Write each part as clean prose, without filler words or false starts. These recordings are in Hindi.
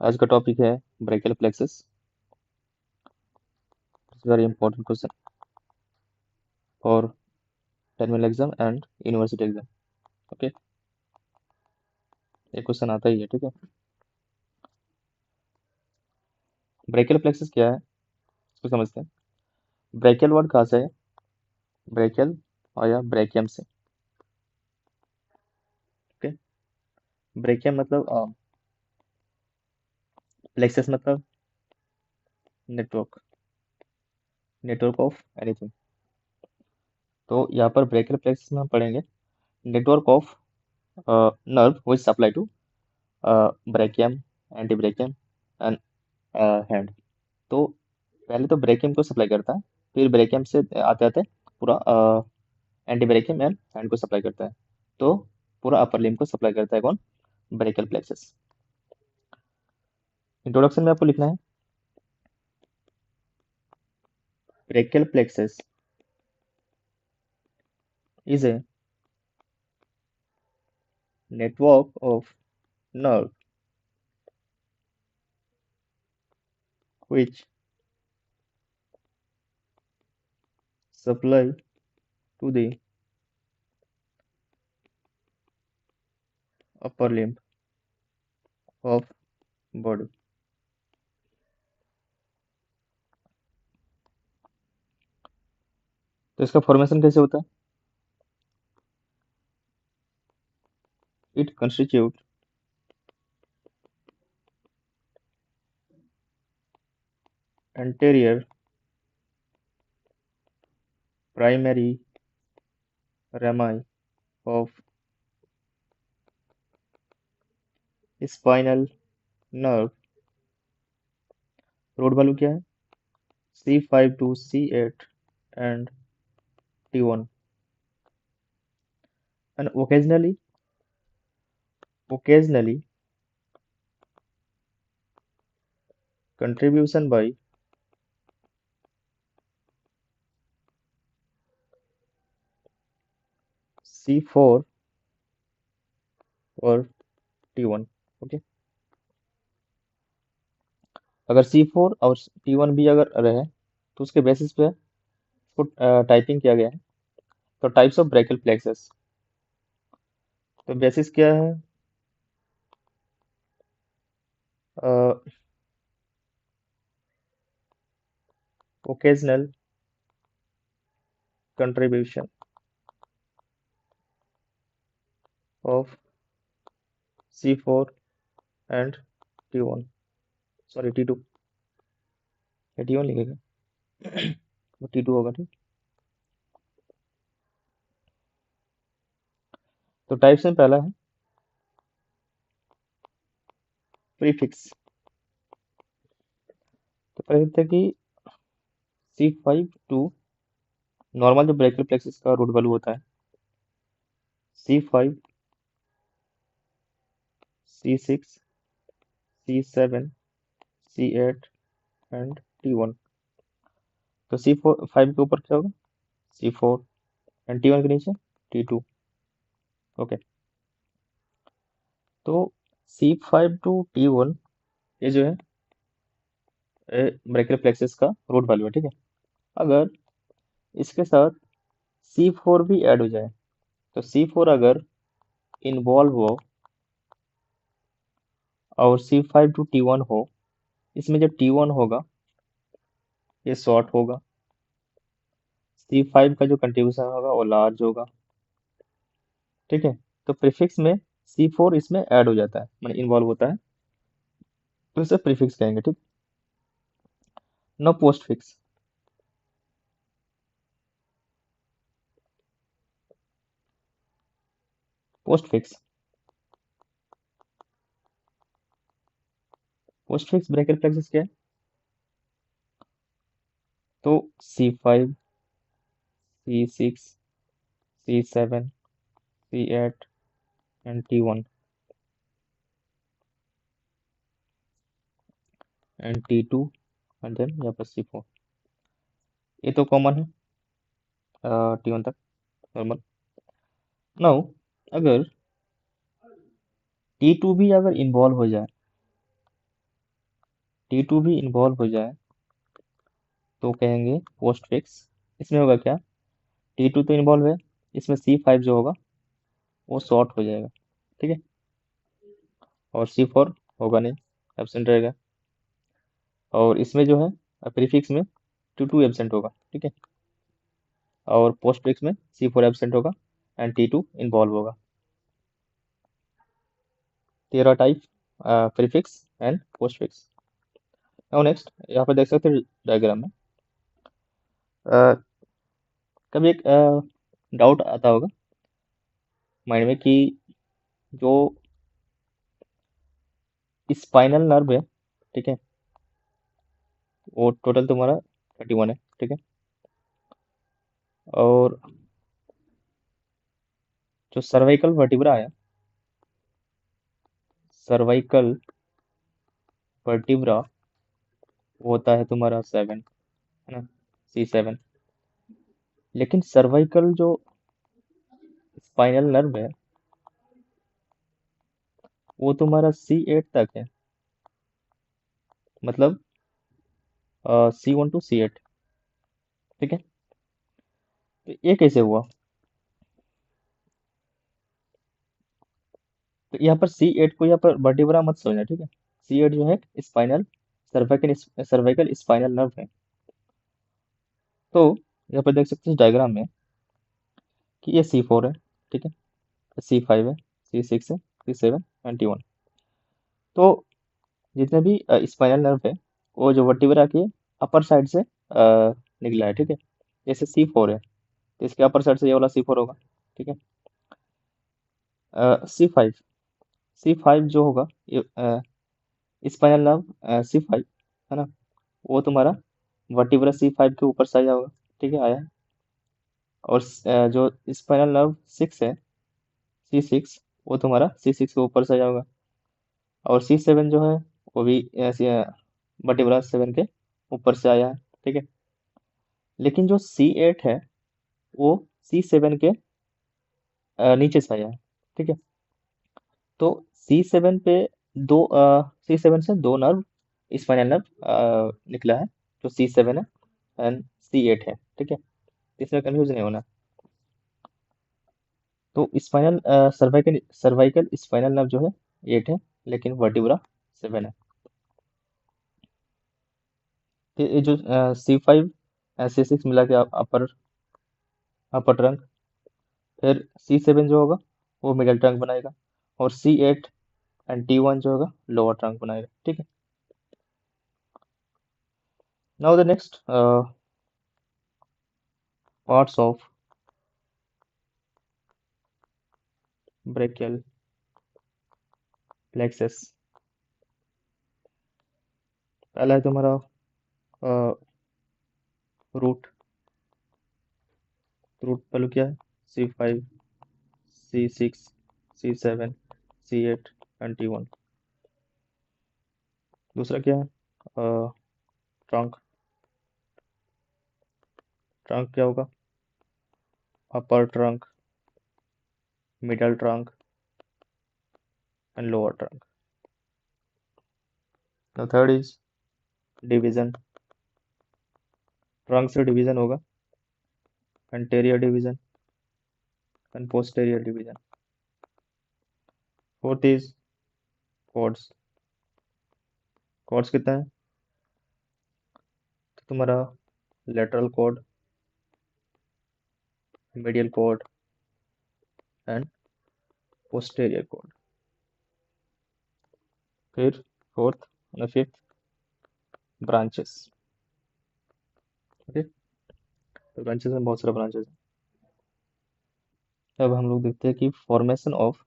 आज का टॉपिक है brachial plexus. It's very important question for terminal exam and university exam. Okay, ये क्वेश्चन आता ही है। ठीक है, ब्रेकियल प्लेक्सस क्या है इसको समझते हैं। ब्रेकियल वर्ड कहाँ से है? ब्रेकियल और या ब्रेकियम से। ओके, ब्रेकियम मतलब प्लेक्सस मतलब नेटवर्क, नेटवर्क ऑफ एनीथिंग। तो यहाँ पर ब्रेकियल प्लेक्सस में हम पढ़ेंगे network of nerve which supply to brachium, antebrachium and hand। तो पहले तो ब्रेकियम को सप्लाई करता है, फिर ब्रेकियम से आते आते पूरा एंटीब्रेकियम एंड हैंड को सप्लाई करता है। तो पूरा अपर लिम्ब को सप्लाई करता है कौन? Brachial plexus. इंट्रोडक्शन में आपको लिखना है brachial plexus is a network of nerve which supply to the upper limb of body। तो इसका फॉर्मेशन कैसे होता है? It constitute anterior primary rami of spinal nerve। Road value क्या है? C5 to C8 and T1 and occasionally contribution by C4 और T1। ओके, अगर C4 और T1 भी अगर रहे तो उसके बेसिस पे इसको टाइपिंग किया गया है। तो टाइप्स ऑफ ब्रेकियल प्लेक्सस, तो बेसिस क्या है? Occasional contribution of C4 and T1, sorry T2, T1 लिखेगा वो T2 होगा। ठीक, तो टाइप्स में पहला है प्रीफिक्स। तो पहले देखते हैं कि C5 टू नॉर्मल जो ब्रेकियल प्लेक्सस का रूट वैल्यू होता है C5, C6, C7, C8 and T1। तो C5 के ऊपर क्या होगा? C4 एंड T1 के नीचे T2। ओके, तो C5 टू T1 ये जो है ब्रेकियल प्लेक्सस का रूट वैल्यू है। ठीक है, अगर इसके साथ C4 भी ऐड हो जाए, तो C4 अगर इन्वॉल्व हो और C5 टू T1 हो, इसमें जब T1 होगा ये शॉर्ट होगा, C5 का जो कंट्रीब्यूशन होगा वो लार्ज होगा। ठीक है, तो प्रीफिक्स में C4 इसमें ऐड हो जाता है, मतलब इन्वॉल्व होता है, तो इसे प्रीफिक्स कहेंगे। ठीक, no postfix. Postfix, postfix brachial plexus क्या है? तो C5, C6, C7, C8 and T1 and T2 and then यहाँ पर C4, ये तो कॉमन है T1 तक नॉर्मल। नाउ अगर T2 भी अगर इन्वॉल्व हो जाए T2 भी इन्वॉल्व हो जाए तो कहेंगे पोस्ट फिक्स। इसमें होगा क्या, T2 तो इन्वॉल्व है, इसमें C5 जो होगा वो शॉर्ट हो जाएगा, ठीक है। और C4 होगा नहीं, एब्सेंट रहेगा। और इसमें जो है प्रीफिक्स में T2 एब्सेंट होगा, ठीक है। और पोस्ट फिक्स में C4 एब्सेंट होगा एंड T2 इन्वॉल्व होगा। तेरह type prefix and post fix. Now next, यहाँ पे देख सकते हैं डायग्राम में अ, कभी एक डाउट आता होगा माइंड में कि जो स्पाइनल नर्व है, ठीक है, वो टोटल तुम्हारा 31 है, ठीक है। और जो सर्वाइकल वर्टिब्रा है, सर्वाइकल वर्टिब्रा वो होता है तुम्हारा 7, है ना, C7। लेकिन सर्वाइकल जो स्पाइनल नर्व है वो तुम्हारा C8 तक है, मतलब C1 टू C8, ठीक है। तो ये कैसे हुआ, तो यहाँ पर C8 को यहाँ पर वर्टिब्रा मत सोचना, ठीक है। C8 जो है spinal cervical cervical spinal nerve है। तो यहाँ पर देख सकते हैं डायग्राम में कि ये C4 है, ठीक है, C5 है, C6 है, C7 एंड T1। तो जितने भी स्पाइनल नर्व है वो जो वर्टिब्रा के अपर साइड से निकला है, ठीक है। जैसे C4 है तो इसके अपर साइड से ये वाला C4 होगा, ठीक है। C5, C5 जो होगा ये स्पाइनल नर्व C5, है ना, वो तुम्हारा वर्टिब्रा C5 के ऊपर से आया होगा, ठीक है, आया है। और जो स्पाइनल नर्व 6 है, C6, वो तुम्हारा C6 के ऊपर से आया होगा। और C7 जो है वो भी ऐसे वर्टिब्रा 7 के ऊपर से आया है, ठीक है। लेकिन जो C8 है वो C7 के नीचे से आया है, ठीक है। तो C7 पे C7 से दो नर्व स्पाइनल नर्व निकला है, जो C7 है एंड C8 है, ठीक है। इसमें कंफ्यूज नहीं होना। तो spinal cervical cervical spinal nerve जो है 8 है, लेकिन वर्टिब्रा 7 है। फिर ये जो C5 C6 मिला के अपर अपर ट्रंक, फिर C7 जो होगा वो मिडल ट्रंक बनाएगा, और C8 एंड T1 जो होगा लोअर ट्रंक बनाएगा, ठीक है। Now the next parts of brachial plexus. पहला है तुम्हारा रूट। रूट पहलू क्या है, C5, C6, C7, C8 and T1। दूसरा क्या है, ट्रंक। ट्रंक क्या होगा, upper trunk, middle trunk and lower trunk. The third is division. Trunk से डिवीजन होगा, anterior division and posterior division. Fourth is cords. Cords कितना है, तो तुम्हारा lateral cord, medial cord and posterior cord. फिर फोर्थ और फिफ्थ ब्रांचेस, ओके। तो ब्रांचेस में बहुत सारे ब्रांचेस हैं। अब हम लोग देखते हैं कि formation of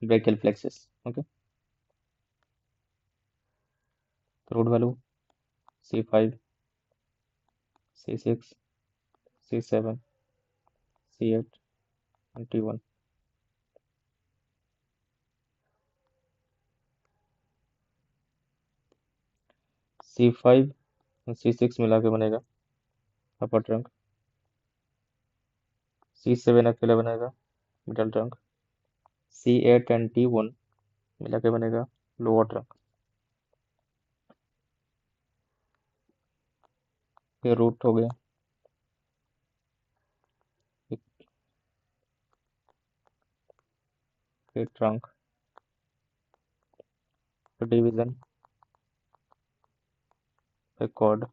brachial plexus, okay. तो root value C5, C6, C7, C8 and T1। C5 और C6 मिला के बनेगा अपर ट्रंक, C7 अकेले बनेगा middle trunk, C8 and T1 मिला के बनेगा लोअर ट्रंक। फिर रूट हो गया, फिर ट्रंक, फिर डिवीजन, फिर कॉर्ड,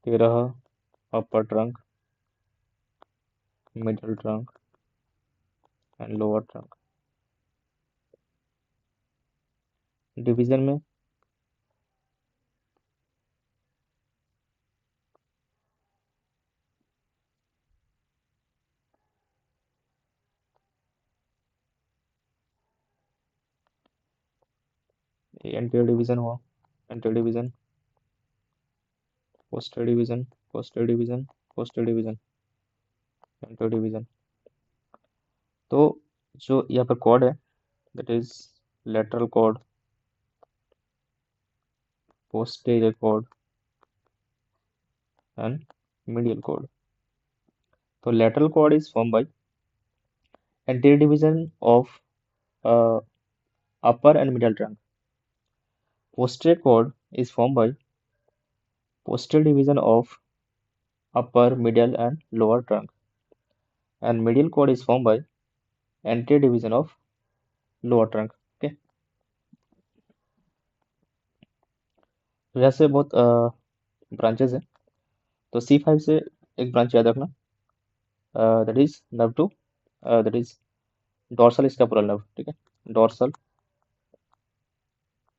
फिर रहा upper trunk, middle trunk and lower trunk. Division में एंटीरियर डिवीजन हुआ, anterior division, posterior division, posterior division, posterior division, anterior division. तो जो यहाँ पर कॉर्ड है that is lateral cord, posterior chord and medial chord. So lateral chord is formed by anterior division of uh, upper and middle trunk. Posterior chord is formed by posterior division of upper, middle and lower trunk. And medial chord is formed by anterior division of lower trunk. Okay. तो यहाँ से बहुत ब्रांचेस है। तो C5 से एक ब्रांच याद रखना, that is nerve to, that is dorsal scapular nerve. ठीक है, डोर्सल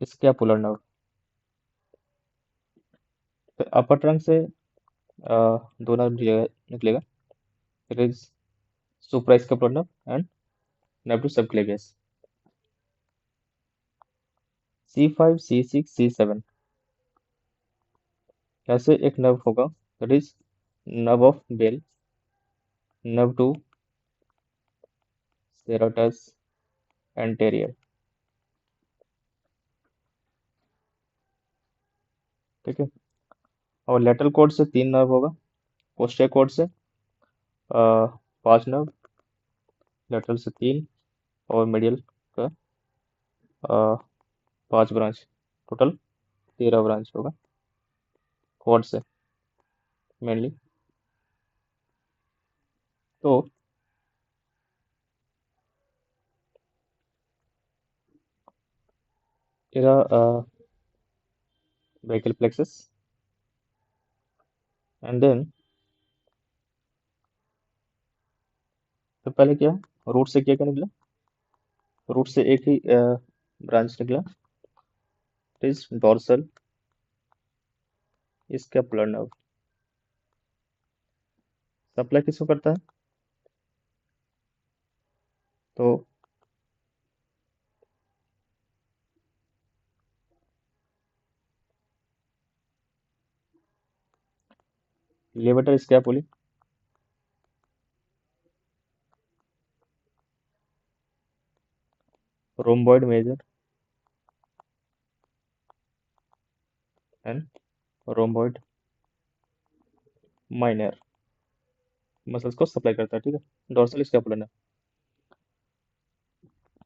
स्कैपुलर नर्व। फिर अपर ट्रंक से दो नर्व निकलेगा, it is supraescapular nerve and nerve to subclavius. C5, C6, C7 ऐसे एक नर्व होगा that is nerve of Bell, nerve to serratus anterior. ठीक है, और लेटरल कॉर्ड से तीन नर्व होगा, पोस्टीरियर कॉर्ड से पांच नर्व, लेटरल से तीन, और मीडियल का पांच ब्रांच, टोटल 13 ब्रांच होगा कॉर्ड से मेनली। तो एरा brachial plexus एंड देन तो पहले क्या, रूट से क्या क्या निकला, रूट से एक ही ब्रांच निकला, is dorsal scapular nerve. Supply किसको करता है, तो levator scapulae, rhomboid major and rhomboid minor muscles को सप्लाई करता है। ठीक है, dorsal scapular nerve.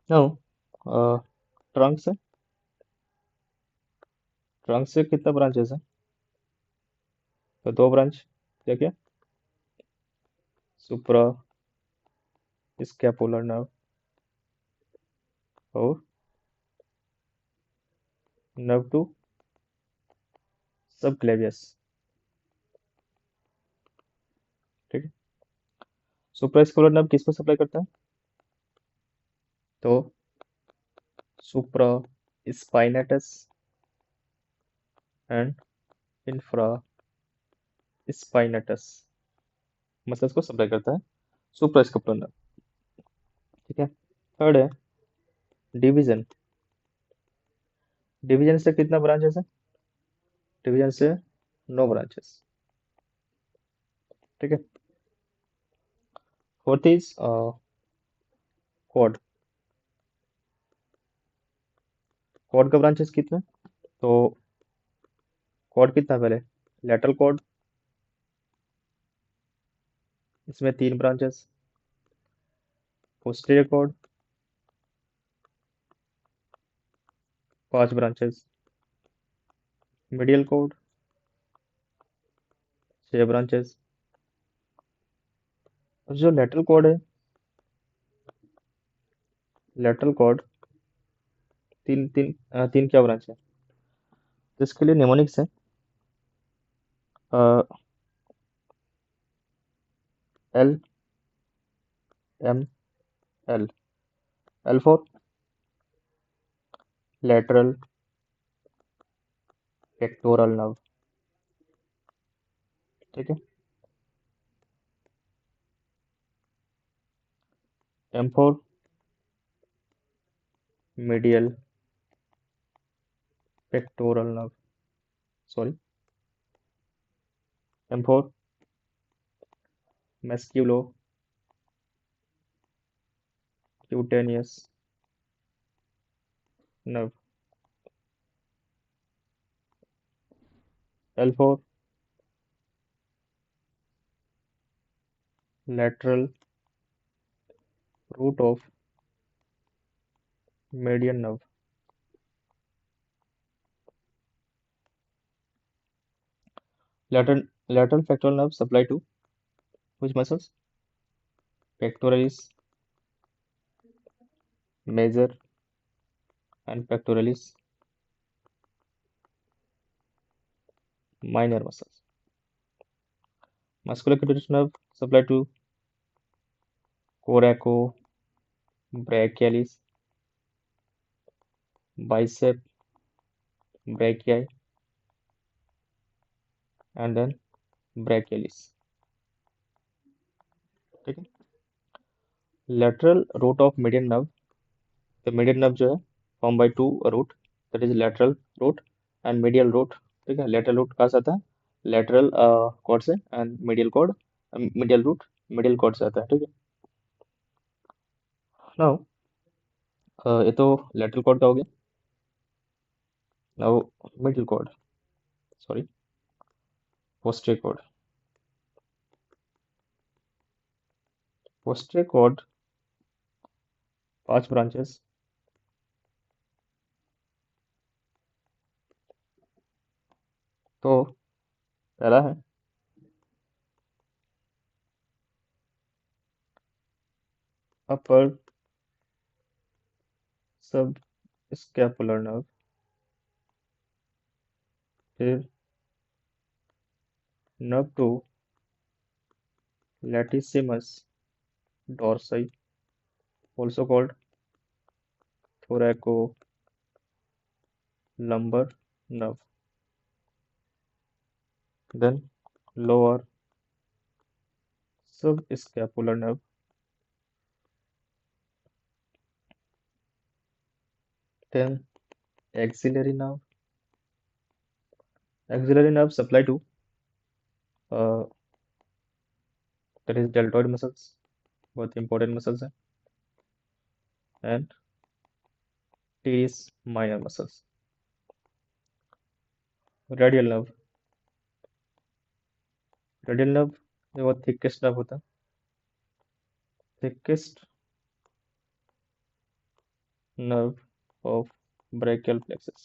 Now trunk से, ट्रंक से कितना ब्रांचेस है, तो दो ब्रांच, क्या क्या, सुप्रा स्कैपुलर नर्व और नर्व टू सबक्लेवियस। ठीक है, सुप्रा स्कैपुलर नर्व किसको सप्लाई करता है, तो supraspinatus and infraspinatus muscles को सप्लाई करता है सुप्रा स्कैपुलर नर्व। ठीक है, थर्ड है डिवीजन। डिवीजन से कितना ब्रांचेस है, डिवीजन से 9 ब्रांचेस। ठीक है, फोर्थ इज कॉर्ड। कॉर्ड का ब्रांचेस कितने, तो कॉर्ड कितना पहले, लेटरल कॉर्ड, इसमें 3 branches, posterior cord, 5 branches. Medial cord 6 branches. जो लेटरल कॉर्ड है, लेटरल कॉर्ड तीन तीन तीन क्या ब्रांच है, तो इसके लिए निमोनिक्स है। L M L. L for lateral pectoral nerve. ठीक है। M for medial pectoral nerve. Sorry, M for musculocutaneous nerve. L for lateral root of median nerve। Lateral pectoral nerve supply to which muscles? Pectoralis major and pectoralis minor muscles. Musculocutaneous nerve supply to coracobrachialis, bicep brachii, and then brachialis। ठीक है। Lateral root of median nerve, तो median nerve जो है formed by two root, that is lateral root and medial root। ठीक है। lateral root कहाँ से आता है? lateral cord से, and medial cord medial root medial cord से आता है। ठीक है। नाउ ये तो lateral cord का हो गया। Now middle cord, sorry, posterior cord। posterior cord 5 branches. तो पहला है अपर सब स्कैपुलर नर्व, फिर nerve to latissimus dorsi, also called thoracolumbar nerve। then lower subscapular nerve, then axillary nerve। axillary nerve supply to uh, that is deltoid muscles, बहुत important muscles है, and teres minor muscles। radial nerve, radial nerve ये बहुत thickest nerve होता है, thickest nerve of brachial plexus।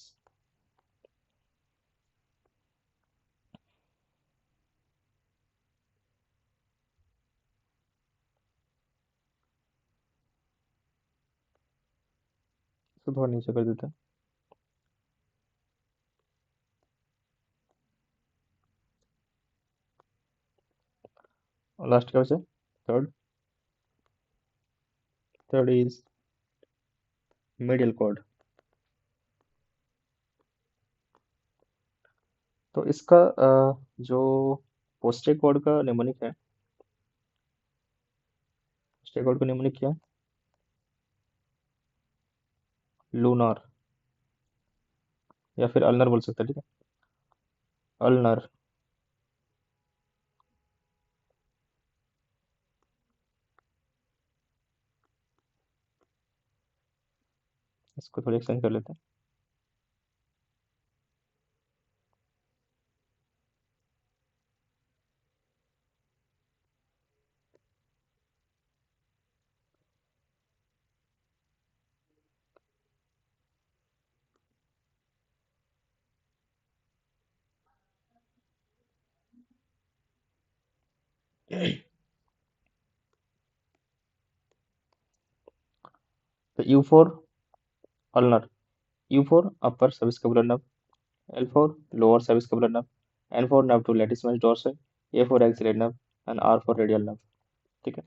तो थोड़ा नीचे कर देते हैं। और लास्ट क्या बचे? Third. Third is medial cord। तो इसका जो पोस्टे कॉर्ड का निमोनिक है, पोस्टे कॉर्ड का निमोनिक क्या है? लूनार, या फिर अल्नर बोल सकते हैं। ठीक है, अल्नर। इसको थोड़ी एक्सटेंड कर लेते हैं। तो U for ulnar, U for upper cervicoscapular nerve, L for lower cervicoscapular nerve, N for nerve to latissimus dorsi, A for axillary nerve, and R for radial nerve. ठीक है.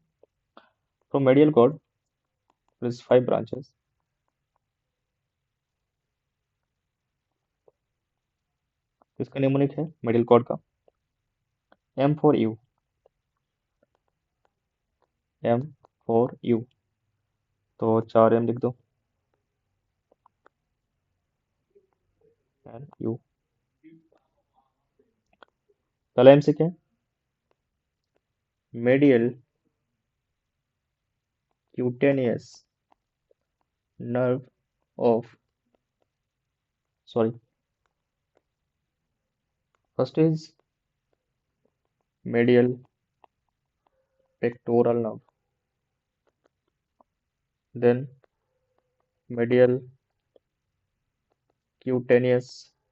From medial cord there is 5 branches. इसका निमोनिक है medial cord का. M for U, M for U. तो 4 M लिख दो. And U. पहला M से क्या है? Medial cutaneous nerve of, sorry, first is medial pectoral nerve, then medial cutaneous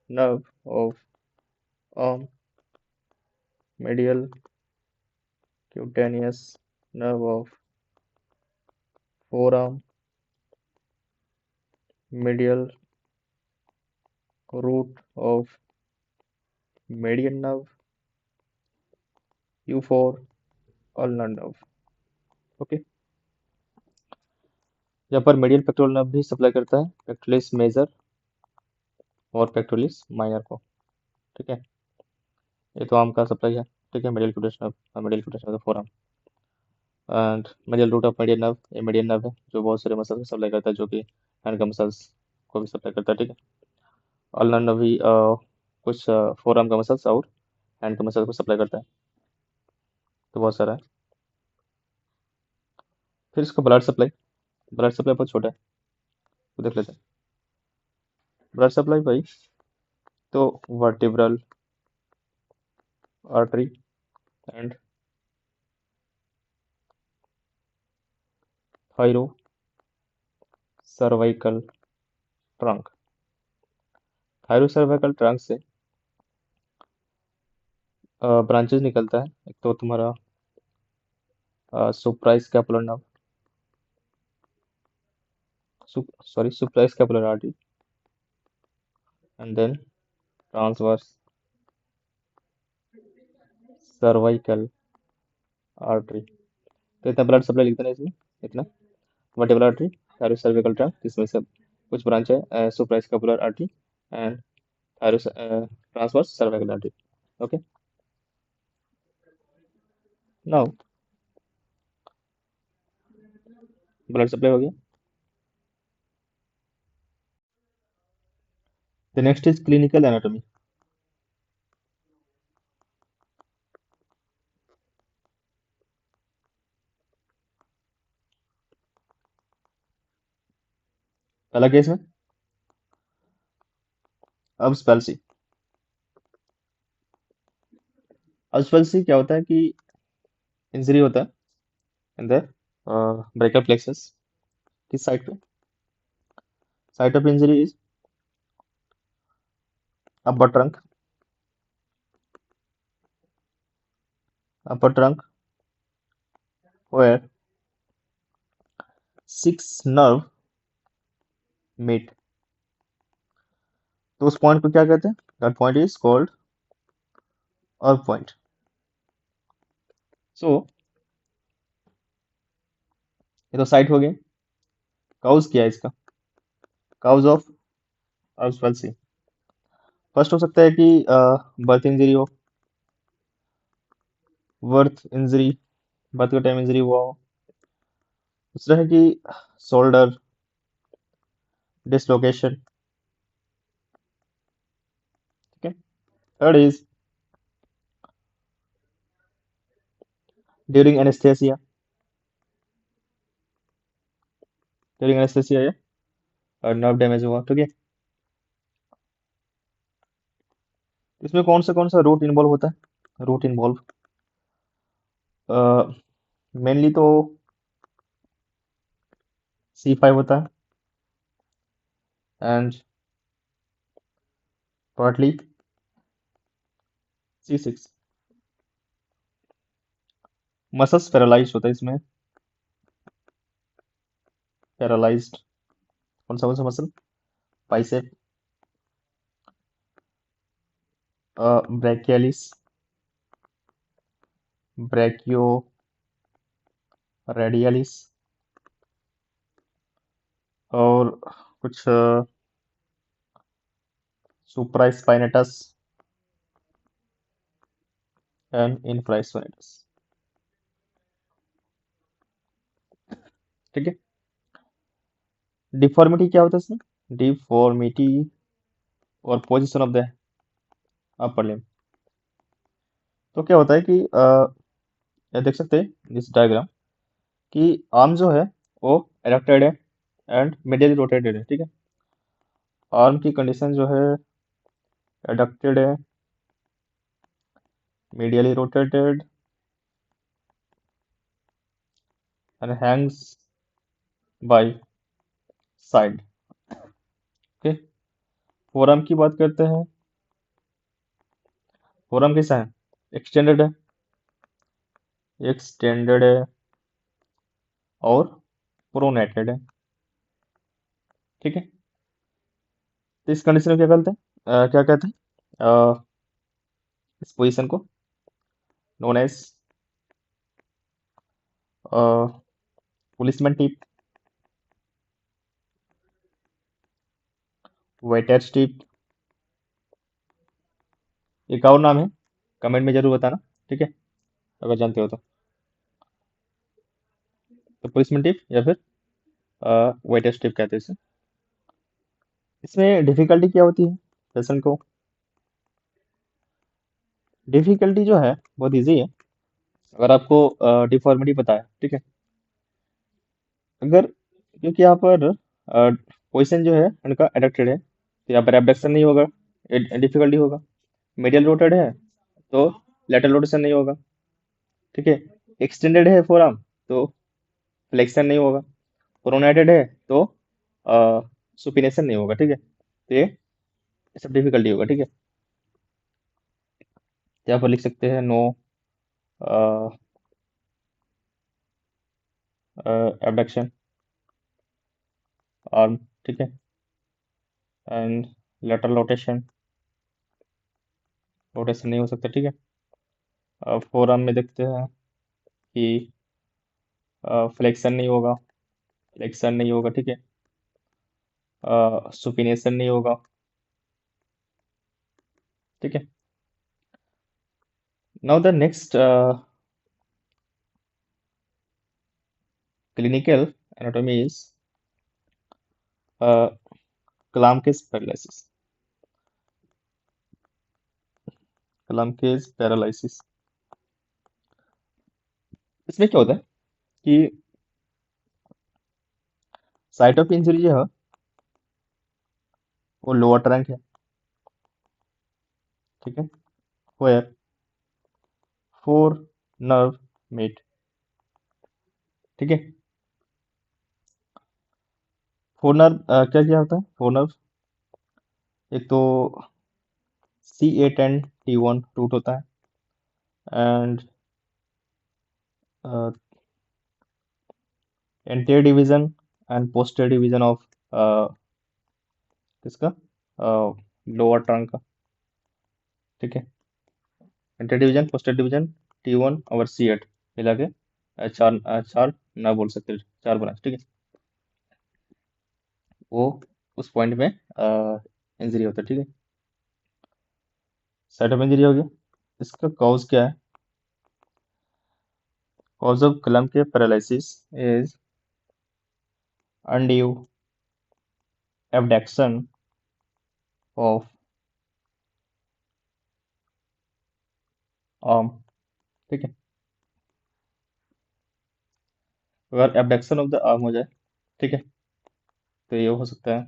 nerve of arm, medial cutaneous nerve of forearm, medial root of median nerve, U for ulnar nerve. Okay. यहाँ पर medial pectoral nerve भी सप्लाई करता है pectoralis major और pectoralis minor को. ठीक है. ये तो आर्म का सप्लाई है. ठीक है. medial cutaneous nerve, medial cutaneous nerve forearm and medial root of median nerve, ये median nerve है जो बहुत सारे मसल को सप्लाई करता है, जो कि हैंड का मसल्स को भी सप्लाई करता है. ठीक है. ulnar nerve भी कुछ फोरआर्म का मसल्स और हैंड का मसल को सप्लाई करता है. तो बहुत सारा है. फिर इसका ब्लड सप्लाई बहुत छोटा है, तो देख लेते हैं. ब्लड सप्लाई भाई, तो vertebral artery and thyrocervical trunk. Thyrocervical trunk से ब्रांचेस निकलता है. एक तो तुम्हारा suprascapular nerve, suprascapular artery, and then transverse cervical artery. तो इतना ब्लड सप्लाई लिखते हैं इसमें. इतना vertebral artery, thyrocervical trunk, जिसमें से कुछ ब्रांच है suprascapular artery and thyro transverse cervical artery. Okay. Now blood supply हो गया. The next is clinical anatomy. पहला केस में अब्स पल्सी क्या होता है कि इंजरी होता है इन द ब्रेकर प्लेक्सस. किस साइड पे? Site of injury is upper trunk, upper trunk where 6 nerve meet. तो उस पॉइंट को क्या कहते हैं? दैट पॉइंट इज कॉल्ड अर्ब पॉइंट. सो ये तो साइट हो गया. काउज क्या है इसका? काउज ऑफ अर्ब पल्सी. फर्स्ट हो सकता है कि बर्थ इंजरी हो, बर्थ इंजरी, बर्थ का टाइम इंजरी हुआ हो. दूसरा है कि शोल्डर डिसलोकेशन. ठीक है. Third is during anaesthesia. During anaesthesia या नर्व डैमेज हुआ. ठीक है. इसमें कौन सा रूट इन्वॉल्व होता है? रूट इन्वॉल्व मेनली तो C5 होता है and partly C6. Muscles paralyse होता है इसमें। पैरालाइज्ड कौन सा मसल? बाइसेप, ब्रैकियलिस, ब्रैकियो रेडियलिस, और कुछ सुप्रास्पाइनेटस एंड इन्फ्रास्पाइनेटस। ठीक है। डिफॉर्मिटी क्या होता है इसमें? डिफॉर्मिटी और position of the upper limb. तो क्या होता है कि ये देख सकते हैं इस डायग्राम कि आर्म जो है वो एडक्टेड है एंड medially रोटेटेड है। ठीक है। आर्म की कंडीशन जो है एडक्टेड है, medially rotated and hangs by side। Okay. Forearm की बात करते हैं। फोरआर्म कैसा है? एक्सटेंडेड है, एक्सटेंडेड है और प्रोनेटेड है। ठीक है। तो इस कंडीशन में क्या कहते हैं, क्या कहते हैं, इस पोजीशन को known as policeman tip, waiter tip. एक और नाम है, कमेंट में जरूर बताना। ठीक है, अगर जानते हो तो पुलिसमैन टिप या फिर वेटर टिप कहते हैं इसे। इसमें डिफिकल्टी क्या होती है पेशेंट को? डिफिकल्टी जो है बहुत इजी है, अगर आपको डिफॉर्मिटी पता है। ठीक है। अगर क्योंकि यहाँ पर पोजिशन जो है उनका एडक्टेड है, तो यहाँ पर एबडक्शन नहीं होगा, डिफिकल्टी होगा। मीडियल रोटेड है तो लेटरल रोटेशन नहीं होगा। ठीक है। एक्सटेंडेड है फोरआर्म तो फ्लेक्शन नहीं होगा। प्रोनाटेड है तो सुपिनेशन नहीं होगा। ठीक है। तो ये सब डिफिकल्टी होगा। ठीक है। तो यहाँ पर लिख सकते हैं नो एबडक्शन आर्म। ठीक है। एंड लेटरल रोटेशन, रोटेशन नहीं हो सकता। ठीक है। फोरआर्म में देखते हैं कि फ्लेक्शन नहीं होगा, फ्लेक्शन नहीं होगा। ठीक है। सुपिनेशन नहीं होगा। ठीक है। Now the next clinical anatomy is uh, Clamke's paralysis। Clamke's paralysis, इसमें क्या होता है कि साइट ऑफ इंजरी जो है वो लोअर ट्रंक है। ठीक है। Where four nerve meet. ठीक है। फोर नर्व क्या क्या होता है? फोर नर्व एक तो C8 and T1 रूट होता है, and anterior division and posterior division of किसका, लोअर ट्रंक का। ठीक है। Anterior division, posterior division, T1 और C8 मिला के चार ना बोल सकते, चार बना। ठीक है। वो उस पॉइंट में इंजरी होता है। ठीक है। साइट ऑफ इंजरी हो गया। इसका कॉज क्या है? कॉज ऑफ क्लम के paralysis is undue abduction of arm. ठीक है। अगर एबडक्शन ऑफ द आर्म हो जाए, ठीक है, तो ये हो सकता है।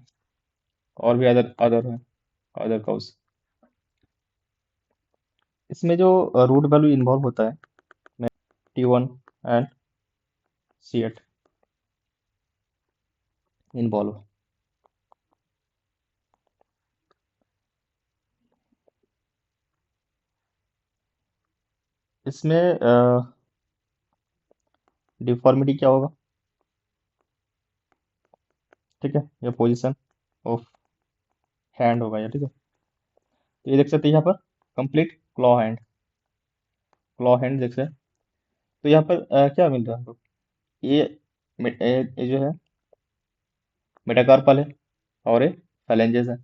और भी अदर अदर है, अदर कॉज। इसमें जो रूट वैल्यू इन्वॉल्व होता है T1 एंड C8 इन्वॉल्व। इसमें डिफॉर्मिटी क्या होगा? ठीक है, ये पोजीशन ऑफ हैंड होगा ये, ठीक है। तो ये देख सकते हैं यहाँ पर कंप्लीट क्लॉ हैंड देख सकते हैं। तो यहाँ पर क्या मिल रहा है हमको? ये ये जो है मेटाकार्पल है और ये फैलेंजेस है।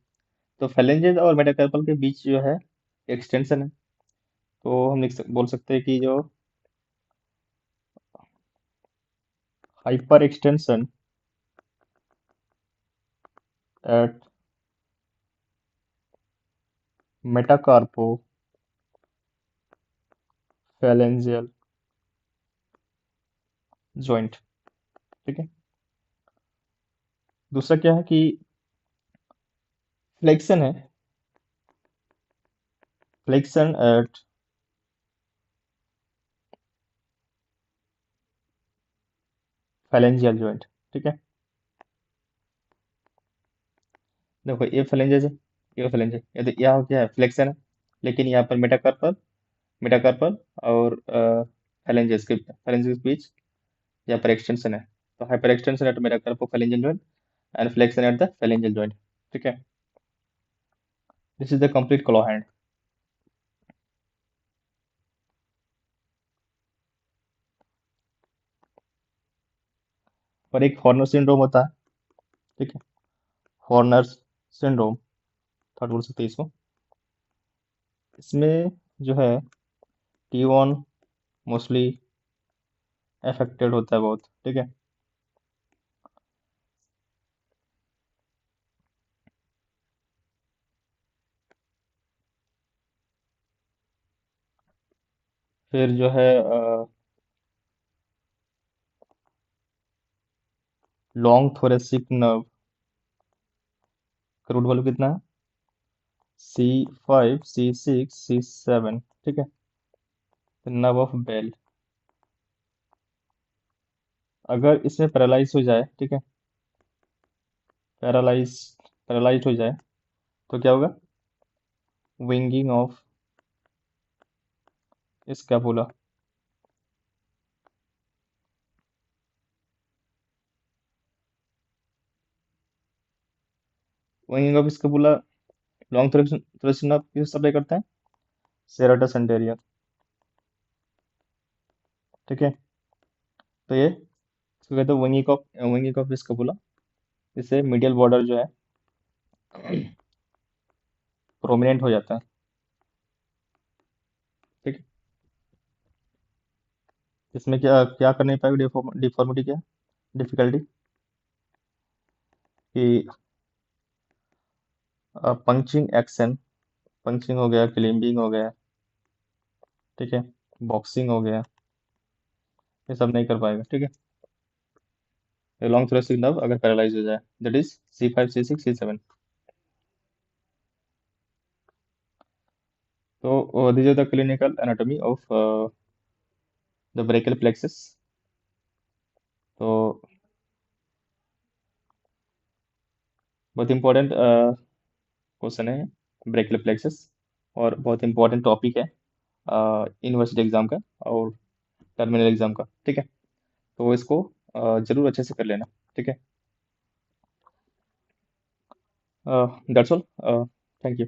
तो फैलेंजेस और मेटाकार्पल के बीच जो है एक्सटेंशन है। तो हम बोल सकते हैं कि जो hyper extension at metacarpophalangeal joint, ठीक है। दूसरा क्या है कि फ्लेक्शन है, फ्लेक्शन एट फैलेंजियल जॉइंट, ठीक है। देखो ये फ्लेंजेस है, ये फ्लेंज है, ये यहाँ क्या है फ्लेक्शन है, लेकिन यहाँ पर मेटाकार्पल और फैलेंजेस के बीच यहाँ पर एक्सटेंशन है। तो hyperextension at metacarpophalangeal joint and flexion at the phalangeal joint, ठीक है। This is the complete claw hand. और एक हॉर्नर सिंड्रोम होता है, ठीक है। हॉर्नर सिंड्रोम थर्ड बोल सकते हैं इसको। इसमें जो है T1 मोस्टली अफेक्टेड होता है बहुत, ठीक है। फिर जो है लॉन्ग थोरेसिक नर्व का रूट वैल्यू कितना है? C5 C6 C7, ठीक है। नर्व ऑफ बेल, अगर इसमें पैरालाइज हो जाए, ठीक है, पैरालाइज पैरालाइज हो जाए तो क्या होगा? Winging of scapula, winging of scapula long thoracic nerve किस सप्लाई करता है? सेरेटस एंटेरियर, ठीक है। तो ये इसको कहते हैं विंगिंग ऑफ स्कैपुला। इससे मीडियल बॉर्डर जो है प्रोमिनेंट हो जाता है, ठीक है। इसमें क्या क्या करने पाएगी डिफॉर्मिटी क्या डिफिकल्टी कि पंचिंग एक्शन, पंचिंग हो गया, क्लिम्बिंग हो गया, ठीक है, बॉक्सिंग हो गया, ये सब नहीं कर पाएगा, ठीक है। लॉन्ग थोरेसिक नर्व अगर पैरालाइज हो जाए, that is C5 C6 C7। तो this is the clinical anatomy of the brachial plexus. तो बहुत इंपॉर्टेंट क्वेश्चन है ब्रेकियल प्लेक्सस, और बहुत इंपॉर्टेंट टॉपिक है यूनिवर्सिटी एग्जाम का और टर्मिनल एग्जाम का, ठीक है। तो इसको जरूर अच्छे से कर लेना, ठीक है। That's all, thank you.